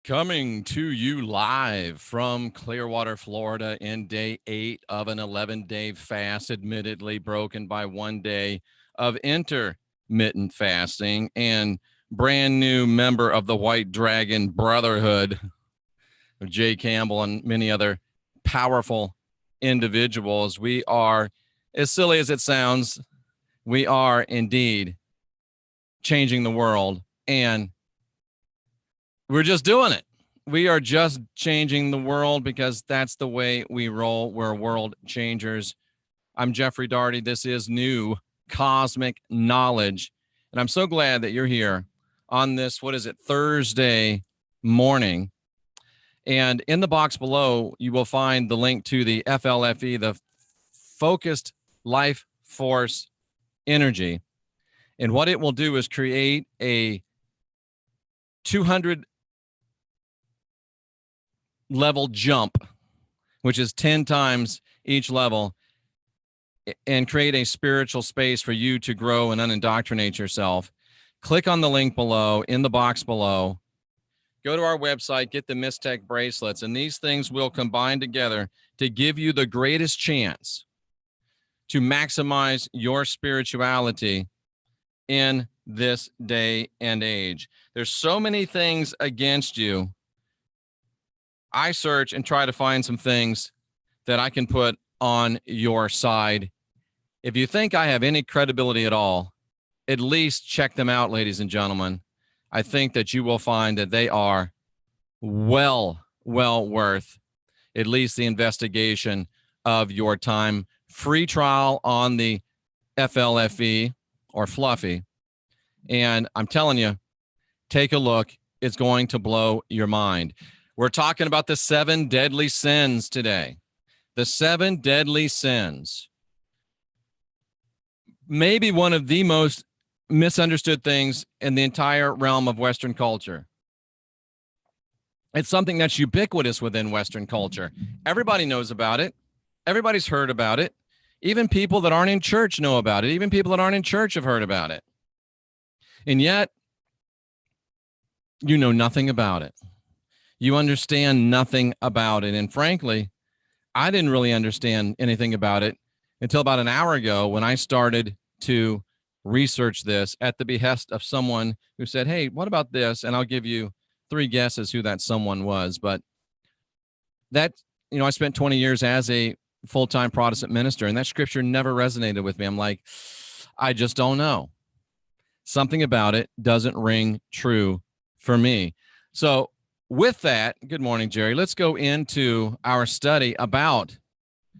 Coming to you live from Clearwater, Florida, in day 8 of an 11-day fast, admittedly broken by 1 day of intermittent fasting, and brand new member of the White Dragon Brotherhood of Jay Campbell and many other powerful individuals. We are, as silly as it sounds, we are indeed changing the world, and we're just doing it. We are just changing the world because that's the way we roll. We're world changers. I'm Jeffrey Daugherty. This is New Cosmic Knowledge. And I'm so glad that you're here on this, Thursday morning. And in the box below, you will find the link to the FLFE, the Focused Life Force Energy. And what it will do is create a 200 level jump, which is 10 times each level, and create a spiritual space for you to grow and unindoctrinate yourself. Click on the link below, in the box below. Go to our website, get the MYSTECH bracelets, and these things will combine together to give you the greatest chance to maximize your spirituality in this day and age. There's so many things against you. I search and try to find some things that I can put on your side. If you think I have any credibility at all, at least check them out, ladies and gentlemen. I think that you will find that they are well worth at least the investigation of your time. Free trial on the FLFE or Fluffy. And I'm telling you, take a look. It's going to blow your mind. We're talking about the 7 deadly sins today. The 7 deadly sins. Maybe one of the most misunderstood things in the entire realm of Western culture. It's something that's ubiquitous within Western culture. Everybody knows about it. Everybody's heard about it. Even people that aren't in church know about it. Even people that aren't in church have heard about it. And yet, you know nothing about it. You understand nothing about it. And frankly, I didn't really understand anything about it until about an hour ago when I started to research this at the behest of someone who said, hey, what about this? And I'll give you 3 guesses who that someone was. But that, I spent 20 years as a full-time Protestant minister, and that scripture never resonated with me. I'm like, I just don't know. Something about it doesn't ring true for me. So with that, good morning, Jerry. Let's go into our study about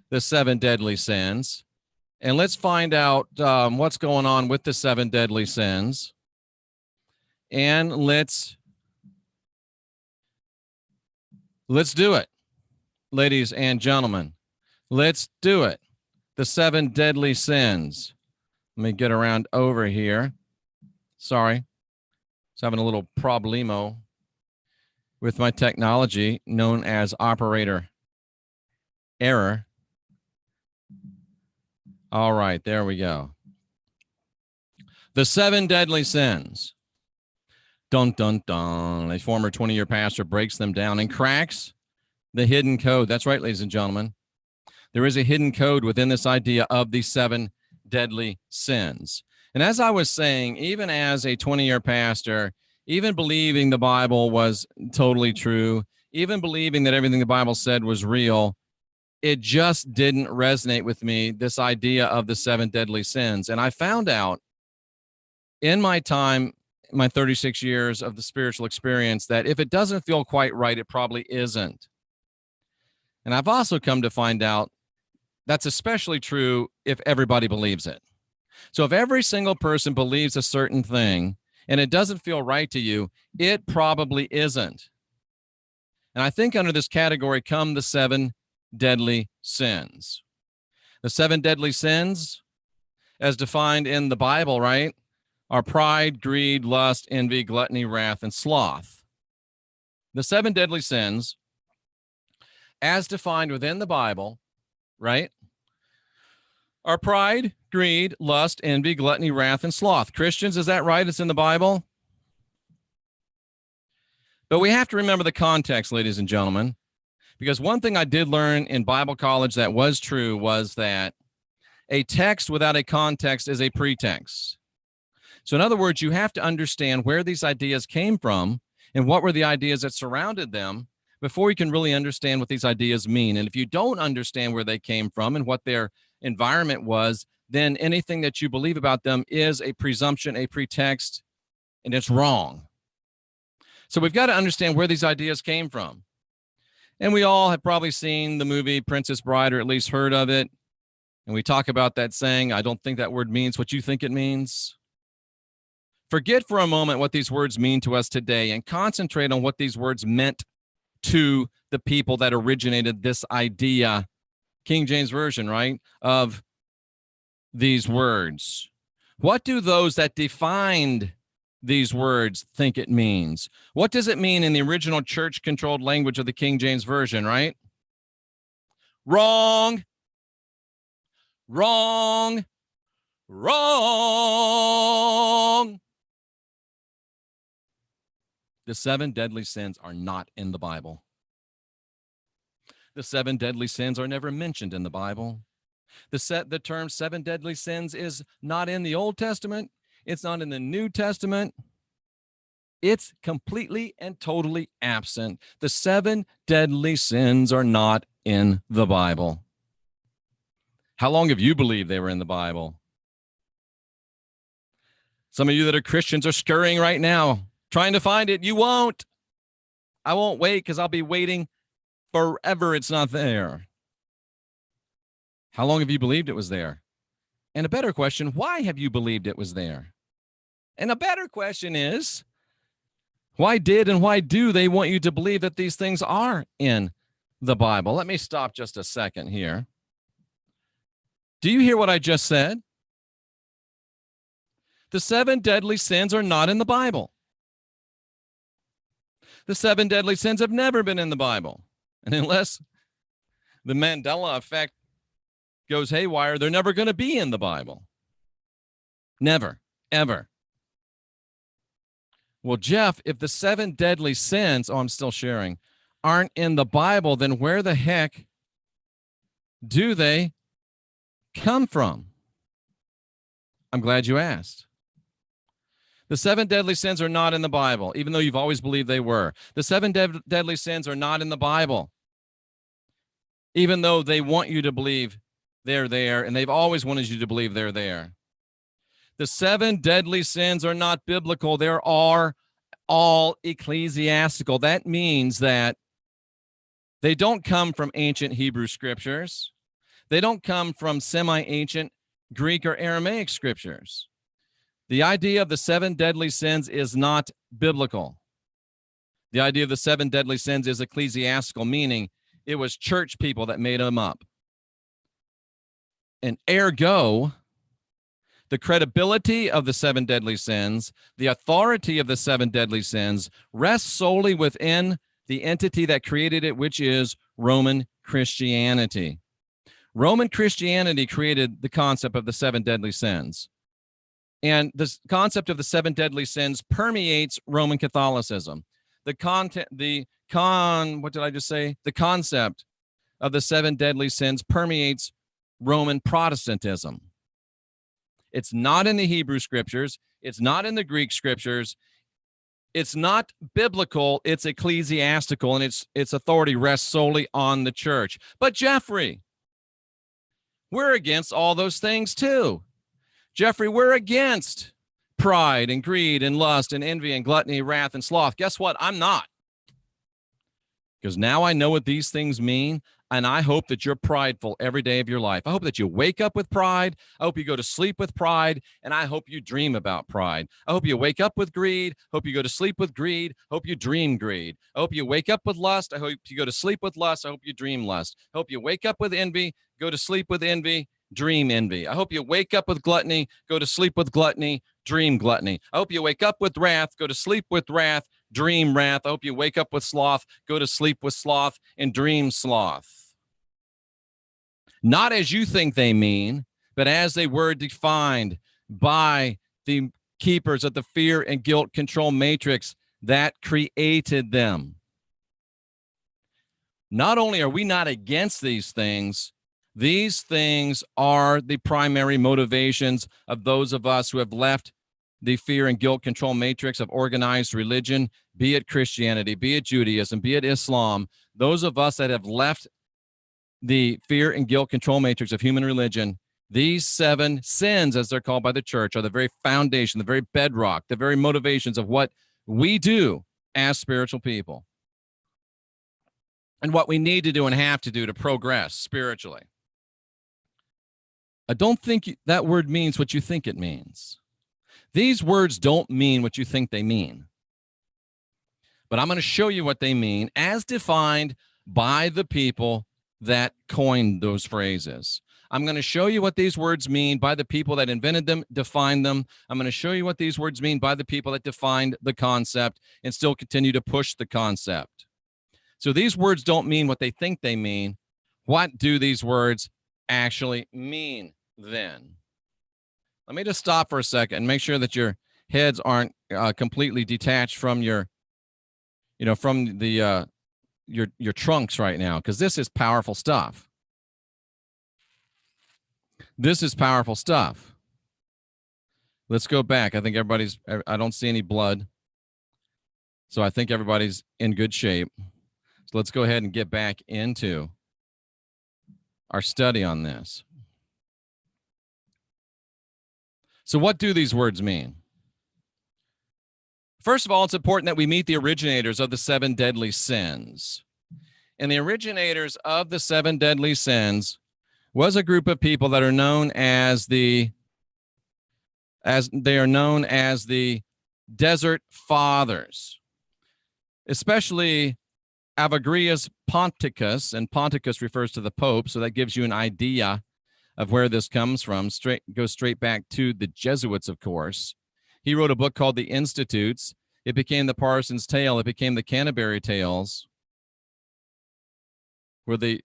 the 7 deadly sins, and let's find out what's going on with the 7 deadly sins. And let's do it, ladies and gentlemen. Let's do it. The 7 deadly sins. Let me get around over here. Sorry, I was having a little problemo with my technology known as operator error. All right, there we go. The 7 deadly sins. Dun, dun, dun. A former 20-year pastor breaks them down and cracks the hidden code. That's right, ladies and gentlemen. There is a hidden code within this idea of the 7 deadly sins. And as I was saying, even as a 20-year pastor, even believing the Bible was totally true, even believing that everything the Bible said was real, it just didn't resonate with me, this idea of the 7 deadly sins. And I found out in my time, my 36 years of the spiritual experience, that if it doesn't feel quite right, it probably isn't. And I've also come to find out that's especially true if everybody believes it. So if every single person believes a certain thing, and it doesn't feel right to you, it probably isn't. And I think under this category come the 7 deadly sins. The 7 deadly sins, as defined in the Bible, right, are pride, greed, lust, envy, gluttony, wrath, and sloth. The 7 deadly sins, as defined within the Bible, right, are pride, greed, lust, envy, gluttony, wrath, and sloth. Christians, is that right? It's in the Bible. But we have to remember the context, ladies and gentlemen, because one thing I did learn in Bible college that was true was that a text without a context is a pretext. So in other words, you have to understand where these ideas came from and what were the ideas that surrounded them before you can really understand what these ideas mean. And if you don't understand where they came from and what their environment was, then anything that you believe about them is a presumption, a pretext, and it's wrong. So we've got to understand where these ideas came from. And we all have probably seen the movie Princess Bride, or at least heard of it. And we talk about that saying, I don't think that word means what you think it means. Forget for a moment what these words mean to us today and concentrate on what these words meant to the people that originated this idea, King James Version, right, of these words. What do those that defined these words think it means? What does it mean in the original church-controlled language of the King James Version, right? Wrong. Wrong. Wrong. The 7 deadly sins are not in the Bible. The 7 deadly sins are never mentioned in the Bible. The term 7 deadly sins is not in the Old Testament. It's not in the New Testament. It's completely and totally absent. The 7 deadly sins are not in the Bible. How long have you believed they were in the Bible? Some of you that are Christians are scurrying right now, trying to find it. You won't. I won't wait because I'll be waiting forever. It's not there. How long have you believed it was there? And a better question, why have you believed it was there? And a better question is, why did and why do they want you to believe that these things are in the Bible? Let me stop just a second here. Do you hear what I just said? The 7 deadly sins are not in the Bible. The 7 deadly sins have never been in the Bible. And unless the Mandela effect goes haywire, they're never going to be in the Bible. Never, ever. Well, Jeff, if the 7 deadly sins, I'm still sharing, aren't in the Bible, then where the heck do they come from? I'm glad you asked. The 7 deadly sins are not in the Bible, even though you've always believed they were. The 7 deadly sins are not in the Bible, even though they want you to believe they're there, and they've always wanted you to believe they're there. The 7 deadly sins are not biblical. They are all ecclesiastical. That means that they don't come from ancient Hebrew scriptures. They don't come from semi-ancient Greek or Aramaic scriptures. The idea of the 7 deadly sins is not biblical. The idea of the 7 deadly sins is ecclesiastical, meaning it was church people that made them up. And ergo, the credibility of the 7 deadly sins, the authority of the 7 deadly sins, rests solely within the entity that created it, which is Roman Christianity. Roman Christianity created the concept of the 7 deadly sins. And this concept of the 7 deadly sins permeates Roman Catholicism. The concept of the 7 deadly sins permeates Roman Protestantism. It's not in the Hebrew scriptures. It's not in the Greek scriptures. It's not biblical. It's ecclesiastical, and its authority rests solely on the church. But Jeffrey, we're against all those things too. Jeffrey, we're against pride and greed and lust and envy and gluttony, wrath and sloth. Guess what? I'm not. Because now I know what these things mean, and I hope that you're prideful every day of your life. I hope that you wake up with pride. I hope you go to sleep with pride, and I hope you dream about pride. I hope you wake up with greed. Hope you go to sleep with greed. Hope you dream greed. I hope you wake up with lust. I hope you go to sleep with lust. I hope you dream lust. I hope you wake up with envy, go to sleep with envy, dream envy. I hope you wake up with gluttony, go to sleep with gluttony, dream gluttony. I hope you wake up with wrath, go to sleep with wrath, dream wrath. I hope you wake up with sloth, go to sleep with sloth, and dream sloth. Not as you think they mean, but as they were defined by the keepers of the fear and guilt control matrix that created them. Not only are we not against these things are the primary motivations of those of us who have left the fear and guilt control matrix of organized religion, be it Christianity, be it Judaism, be it Islam. Those of us that have left the fear and guilt control matrix of human religion, these 7 sins, as they're called by the church, are the very foundation, the very bedrock, the very motivations of what we do as spiritual people and what we need to do and have to do to progress spiritually. I don't think that word means what you think it means. These words don't mean what you think they mean. But I'm going to show you what they mean as defined by the people that coined those phrases. I'm going to show you what these words mean by the people that invented them, defined them. I'm going to show you what these words mean by the people that defined the concept and still continue to push the concept. So these words don't mean what they think they mean. What do these words actually mean then? Let me just stop for a second and make sure that your heads aren't completely detached from your trunks right now, because this is powerful stuff. This is powerful stuff. Let's go back. I think I don't see any blood. So I think everybody's in good shape. So let's go ahead and get back into our study on this. So what do these words mean? First of all, it's important that we meet the originators of the 7 deadly sins. And the originators of the 7 deadly sins was a group of people that are known as the Desert Fathers, especially Evagrius Ponticus, and Ponticus refers to the Pope, so that gives you an idea of where this comes from. Goes straight back to the Jesuits, of course. He wrote a book called The Institutes. It became the Parson's Tale. It became the Canterbury Tales, where the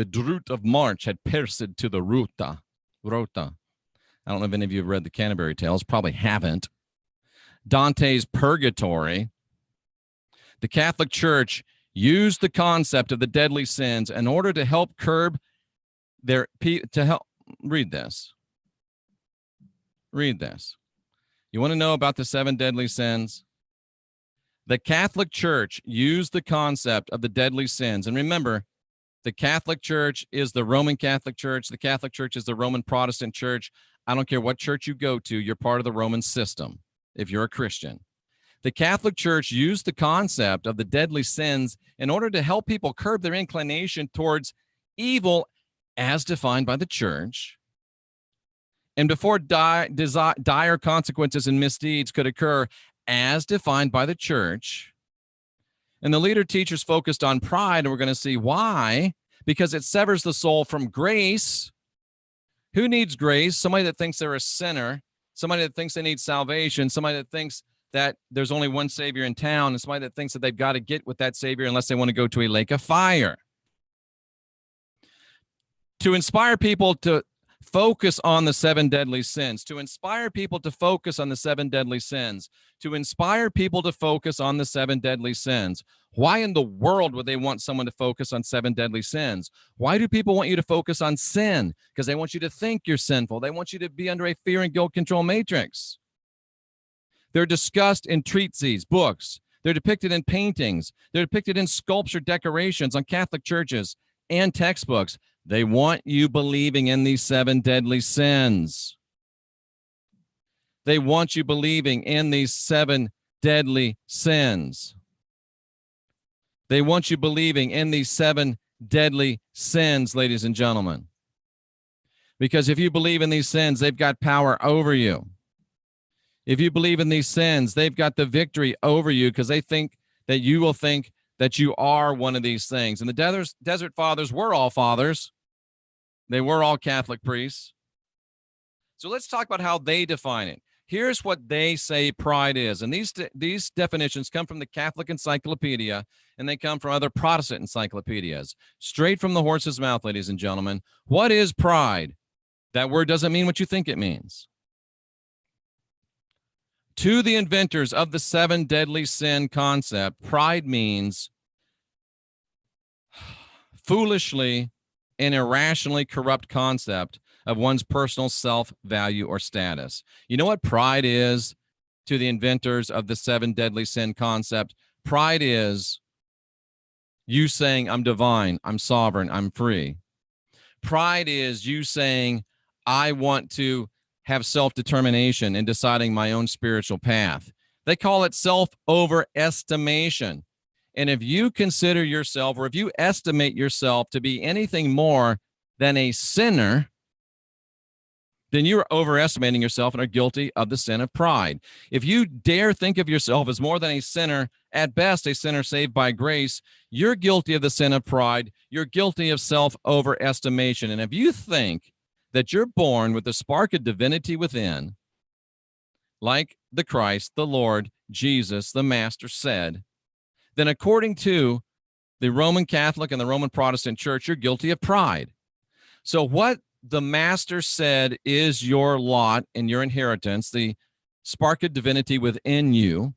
Drute of March had pierced to the Rota. I don't know if any of you have read the Canterbury Tales. Probably haven't. Dante's Purgatory. The Catholic Church used the concept of the deadly sins in order to help curb read this. Read this. You want to know about the 7 deadly sins? The Catholic Church used the concept of the deadly sins. And remember, the Catholic Church is the Roman Catholic Church. The Catholic Church is the Roman Protestant Church. I don't care what church you go to, you're part of the Roman system if you're a Christian. The Catholic Church used the concept of the deadly sins in order to help people curb their inclination towards evil as defined by the church. And before dire consequences and misdeeds could occur as defined by the church. And the leader teachers focused on pride, and we're going to see why. Because it severs the soul from grace. Who needs grace? Somebody that thinks they're a sinner, somebody that thinks they need salvation, somebody that thinks that there's only one Savior in town, and somebody that thinks that they've got to get with that Savior unless they want to go to a lake of fire. To inspire people to focus on the 7 deadly sins, to inspire people to focus on the 7 deadly sins, to inspire people to focus on the 7 deadly sins. Why in the world would they want someone to focus on 7 deadly sins? Why do people want you to focus on sin? Because they want you to think you're sinful. They want you to be under a fear and guilt control matrix. They're discussed in treatises, books. They're depicted in paintings. They're depicted in sculpture decorations on Catholic churches and textbooks. They want you believing in these 7 deadly sins. They want you believing in these 7 deadly sins. They want you believing in these 7 deadly sins, ladies and gentlemen. Because if you believe in these sins, they've got power over you. If you believe in these sins, they've got the victory over you because they think that you will think that you are one of these things. And the Desert Fathers were all fathers. They were all Catholic priests. So let's talk about how they define it. Here's what they say pride is. And these definitions come from the Catholic Encyclopedia, and they come from other Protestant encyclopedias. Straight from the horse's mouth, ladies and gentlemen. What is pride? That word doesn't mean what you think it means. To the inventors of the 7 deadly sin concept, pride means foolishly and irrationally corrupt concept of one's personal self-value or status. You know what pride is to the inventors of the 7 deadly sin concept? Pride is you saying, I'm divine, I'm sovereign, I'm free. Pride is you saying, I want to have self-determination in deciding my own spiritual path. They call it self-overestimation. And if you consider yourself, or if you estimate yourself to be anything more than a sinner, then you are overestimating yourself and are guilty of the sin of pride. If you dare think of yourself as more than a sinner, at best a sinner saved by grace, you're guilty of the sin of pride. You're guilty of self-overestimation. And if you think that you're born with the spark of divinity within, like the Christ, the Lord, Jesus, the Master said, then according to the Roman Catholic and the Roman Protestant Church, you're guilty of pride. So what the Master said is your lot and your inheritance, the spark of divinity within you,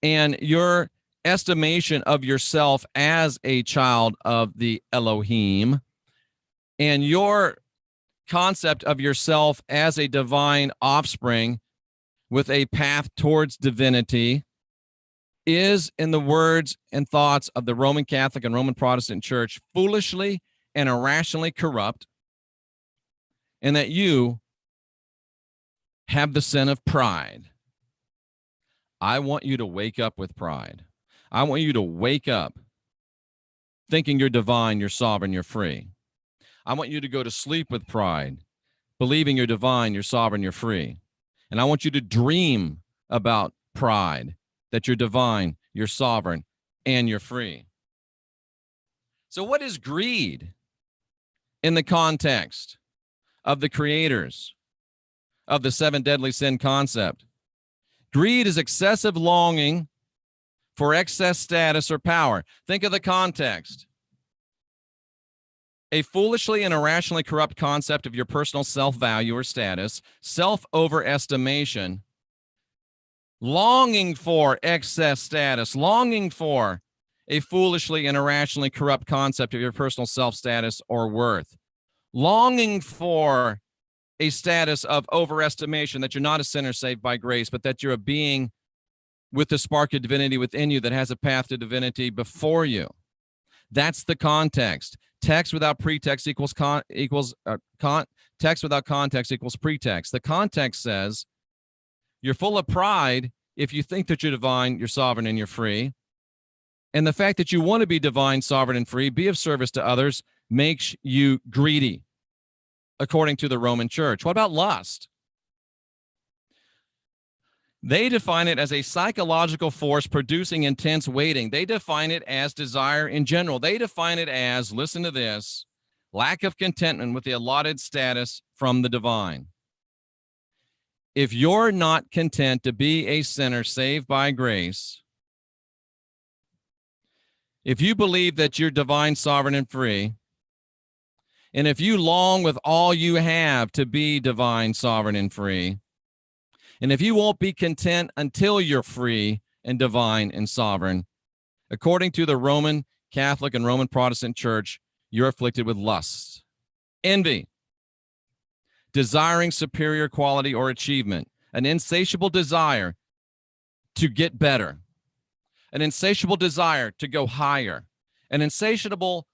and your estimation of yourself as a child of the Elohim, and your concept of yourself as a divine offspring with a path towards divinity is, in the words and thoughts of the Roman Catholic and Roman Protestant Church, foolishly and irrationally corrupt, and that you have the sin of pride. I want you to wake up with pride. I want you to wake up thinking you're divine, you're sovereign, you're free. I want you to go to sleep with pride, believing you're divine, you're sovereign, you're free. And I want you to dream about pride, that you're divine, you're sovereign, and you're free. So what is greed in the context of the creators of the 7 deadly sin concept? Greed is excessive longing for excess status or power. Think of the context. A foolishly and irrationally corrupt concept of your personal self-value or status, self-overestimation, longing for excess status, longing for a foolishly and irrationally corrupt concept of your personal self-status or worth, longing for a status of overestimation, that you're not a sinner saved by grace, but that you're a being with the spark of divinity within you that has a path to divinity before you. That's the context. Text without pretext text without context equals pretext. The context says you're full of pride if you think that you're divine, you're sovereign, and you're free. And the fact that you want to be divine, sovereign, and free, be of service to others, makes you greedy, according to the Roman Church. What about lust? They define it as a psychological force producing intense waiting. They define it as desire in general. They define it as, listen to this, lack of contentment with the allotted status from the divine. If you're not content to be a sinner saved by grace, if you believe that you're divine, sovereign, and free, and if you long with all you have to be divine, sovereign, and free, and if you won't be content until you're free and divine and sovereign, according to the Roman Catholic and Roman Protestant Church, you're afflicted with lust, envy, desiring superior quality or achievement, an insatiable desire to get better, an insatiable desire to go higher, an insatiable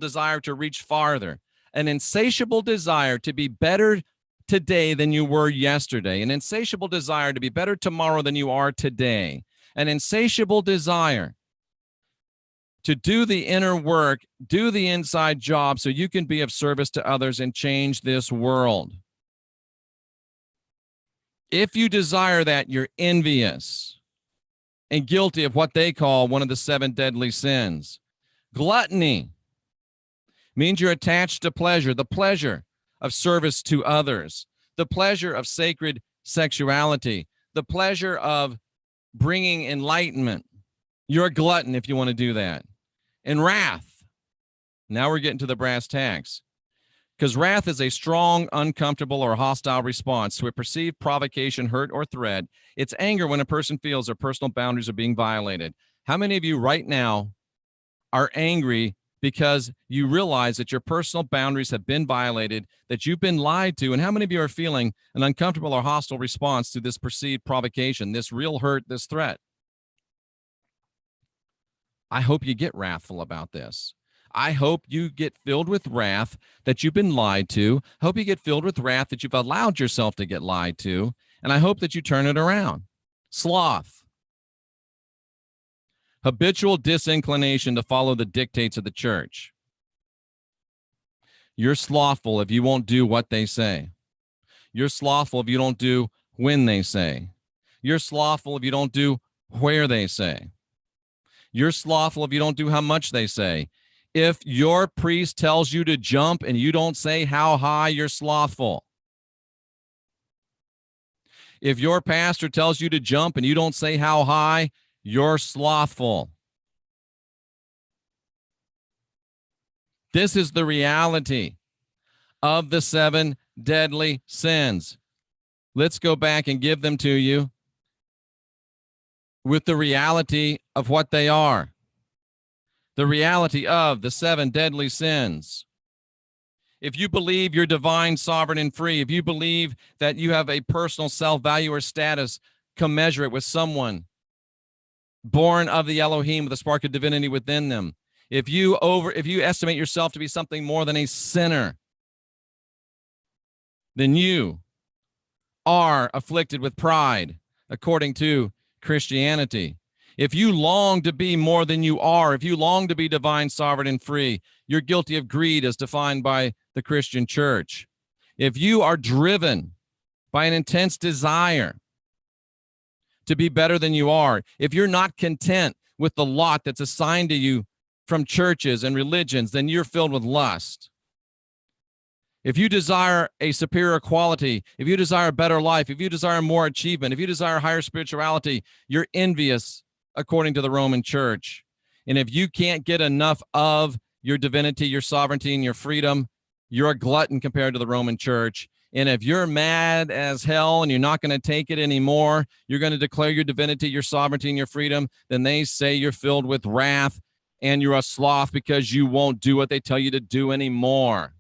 desire to reach farther, an insatiable desire to be better today than you were yesterday, an insatiable desire to be better tomorrow than you are today, an insatiable desire to do the inner work, do the inside job so you can be of service to others and change this world. If you desire that, you're envious and guilty of what they call one of the 7 deadly sins. Gluttony means you're attached to pleasure, the pleasure of service to others, the pleasure of sacred sexuality, the pleasure of bringing enlightenment. You're a glutton if you want to do that. And wrath. Now we're getting to the brass tacks. Because wrath is a strong, uncomfortable, or hostile response to a perceived provocation, hurt, or threat. It's anger when a person feels their personal boundaries are being violated. How many of you right now are angry because you realize that your personal boundaries have been violated, that you've been lied to? And how many of you are feeling an uncomfortable or hostile response to this perceived provocation, this real hurt, this threat? I hope you get wrathful about this. I hope you get filled with wrath that you've been lied to. I hope you get filled with wrath that you've allowed yourself to get lied to. And I hope that you turn it around. Sloth. Habitual disinclination to follow the dictates of the church. You're slothful if you won't do what they say. You're slothful if you don't do when they say. You're slothful if you don't do where they say. You're slothful if you don't do how much they say. If your priest tells you to jump and you don't say how high, you're slothful. If your pastor tells you to jump and you don't say how high, you're slothful. This is the reality of the 7 deadly sins. Let's go back and give them to you with the reality of what they are. The reality of the 7 deadly sins. If you believe you're divine, sovereign, and free, if you believe that you have a personal self-value or status, commensurate with someone born of the Elohim with a spark of divinity within them, if you estimate yourself to be something more than a sinner, then you are afflicted with pride, according to Christianity. If you long to be more than you are, if you long to be divine, sovereign, and free, you're guilty of greed as defined by the Christian church. If you are driven by an intense desire to be better than you are, if you're not content with the lot that's assigned to you from churches and religions, then you're filled with lust. If you desire a superior quality, if you desire a better life, if you desire more achievement, if you desire higher spirituality, you're envious according to the Roman church. And if you can't get enough of your divinity, your sovereignty, and your freedom, you're a glutton compared to the Roman church. And if you're mad as hell and you're not going to take it anymore, you're going to declare your divinity, your sovereignty, and your freedom, then they say you're filled with wrath and you're a sloth because you won't do what they tell you to do anymore.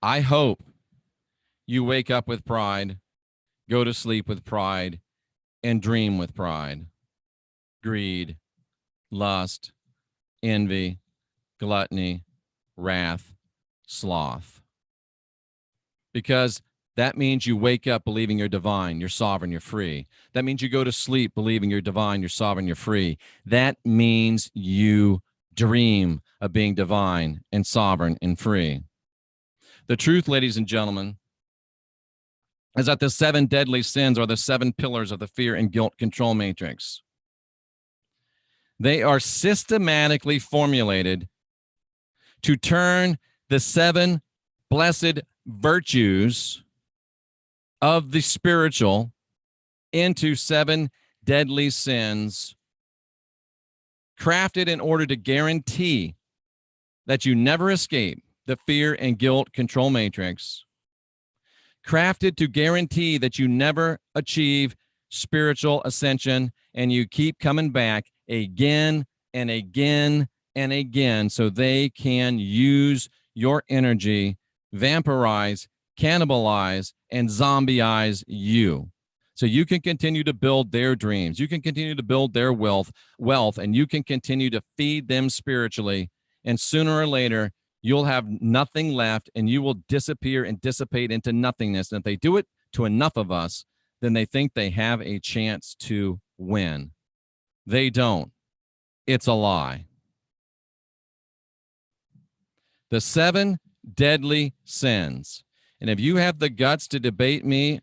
I hope you wake up with pride, go to sleep with pride, and dream with pride. Greed, lust, envy, gluttony, wrath, sloth. Because that means you wake up believing you're divine, you're sovereign, you're free. That means you go to sleep believing you're divine, you're sovereign, you're free. That means you dream of being divine and sovereign and free. The truth, ladies and gentlemen, is that the 7 deadly sins are the 7 pillars of the fear and guilt control matrix. They are systematically formulated to turn the 7 blessed virtues of the spiritual into 7 deadly sins, crafted in order to guarantee that you never escape the fear and guilt control matrix, crafted to guarantee that you never achieve spiritual ascension and you keep coming back again and again and again so they can use your energy, vampirize, cannibalize, and zombieize you. So you can continue to build their dreams. You can continue to build their wealth, and you can continue to feed them spiritually. And sooner or later, you'll have nothing left and you will disappear and dissipate into nothingness. And if they do it to enough of us, then they think they have a chance to win. They don't. It's a lie. The 7 deadly sins. And if you have the guts to debate me,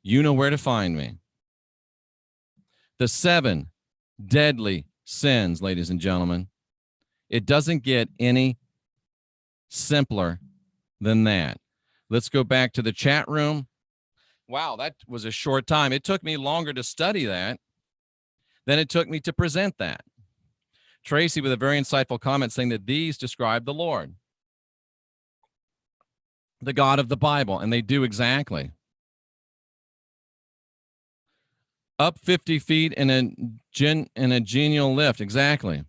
you know where to find me. The 7 deadly sins, ladies and gentlemen. It doesn't get any simpler than that. Let's go back to the chat room. Wow, that was a short time. It took me longer to study that Then it took me to present that. Tracy with a very insightful comment saying that these describe the Lord, the God of the Bible, and they do exactly. Up 50 feet in a genial lift, exactly.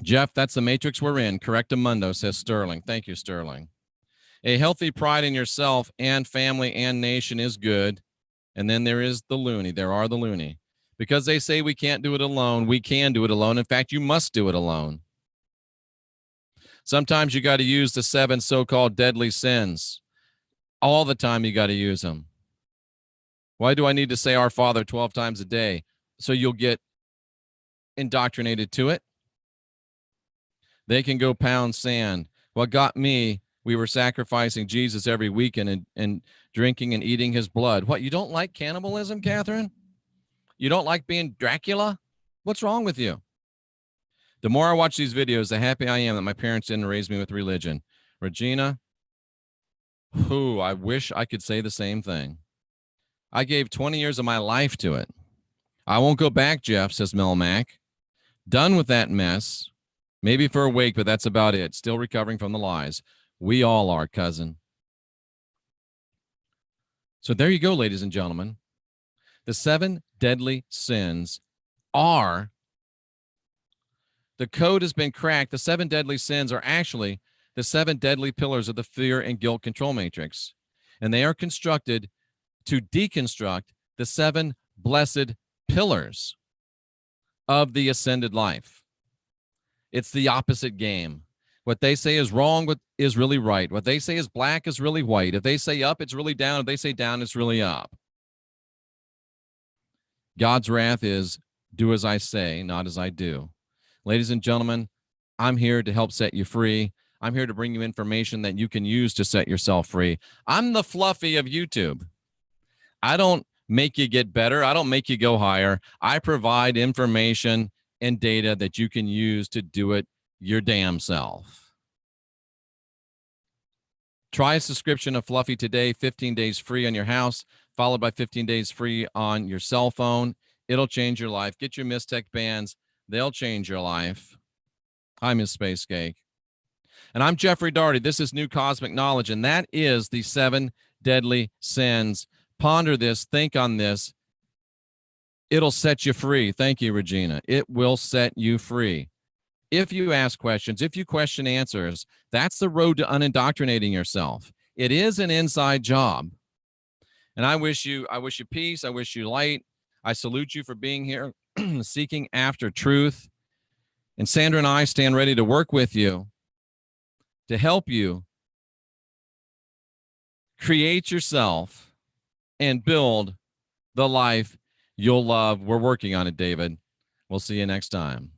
Jeff, that's the matrix we're in. Correctamundo, says Sterling. Thank you, Sterling. A healthy pride in yourself and family and nation is good. And then there is the loony. There are the loony. Because they say we can't do it alone, we can do it alone. In fact, you must do it alone. Sometimes you got to use the 7 so-called deadly sins. All the time you got to use them. Why do I need to say Our Father 12 times a day? So you'll get indoctrinated to it. They can go pound sand. What got me, we were sacrificing Jesus every weekend and drinking and eating his blood. What, you don't like cannibalism, Catherine? You don't like being Dracula? What's wrong with you? The more I watch these videos, the happy I am that my parents didn't raise me with religion. Regina, I wish I could say the same thing. I gave 20 years of my life to it. I won't go back, Jeff, says Mel Mack. Done with that mess. Maybe for a week, but that's about it. Still recovering from the lies. We all are, cousin. So there you go, ladies and gentlemen. The 7 deadly sins are, the code has been cracked. The 7 deadly sins are actually the 7 deadly pillars of the fear and guilt control matrix. And they are constructed to deconstruct the 7 blessed pillars of the ascended life. It's the opposite game. What they say is wrong is really right. What they say is black is really white. If they say up, it's really down. If they say down, it's really up. God's wrath is do as I say, not as I do. Ladies and gentlemen, I'm here to help set you free. I'm here to bring you information that you can use to set yourself free. I'm the Fluffy of YouTube. I don't make you get better. I don't make you go higher. I provide information and data that you can use to do it your damn self. Try a subscription of Fluffy today, 15 days free on your house, followed by 15 days free on your cell phone. It'll change your life. Get your MYSTECH bands. They'll change your life. I'm Miss Space Cake. And I'm Jeffrey Daugherty. This is New Cosmic Knowledge, and that is the 7 deadly sins. Ponder this. Think on this. It'll set you free. Thank you, Regina. It will set you free. If you ask questions, if you question answers, that's the road to unindoctrinating yourself. It is an inside job. And I wish you peace. I wish you light. I salute you for being here, seeking after truth. And Sandra and I stand ready to work with you to help you create yourself and build the life you'll love. We're working on it, David. We'll see you next time.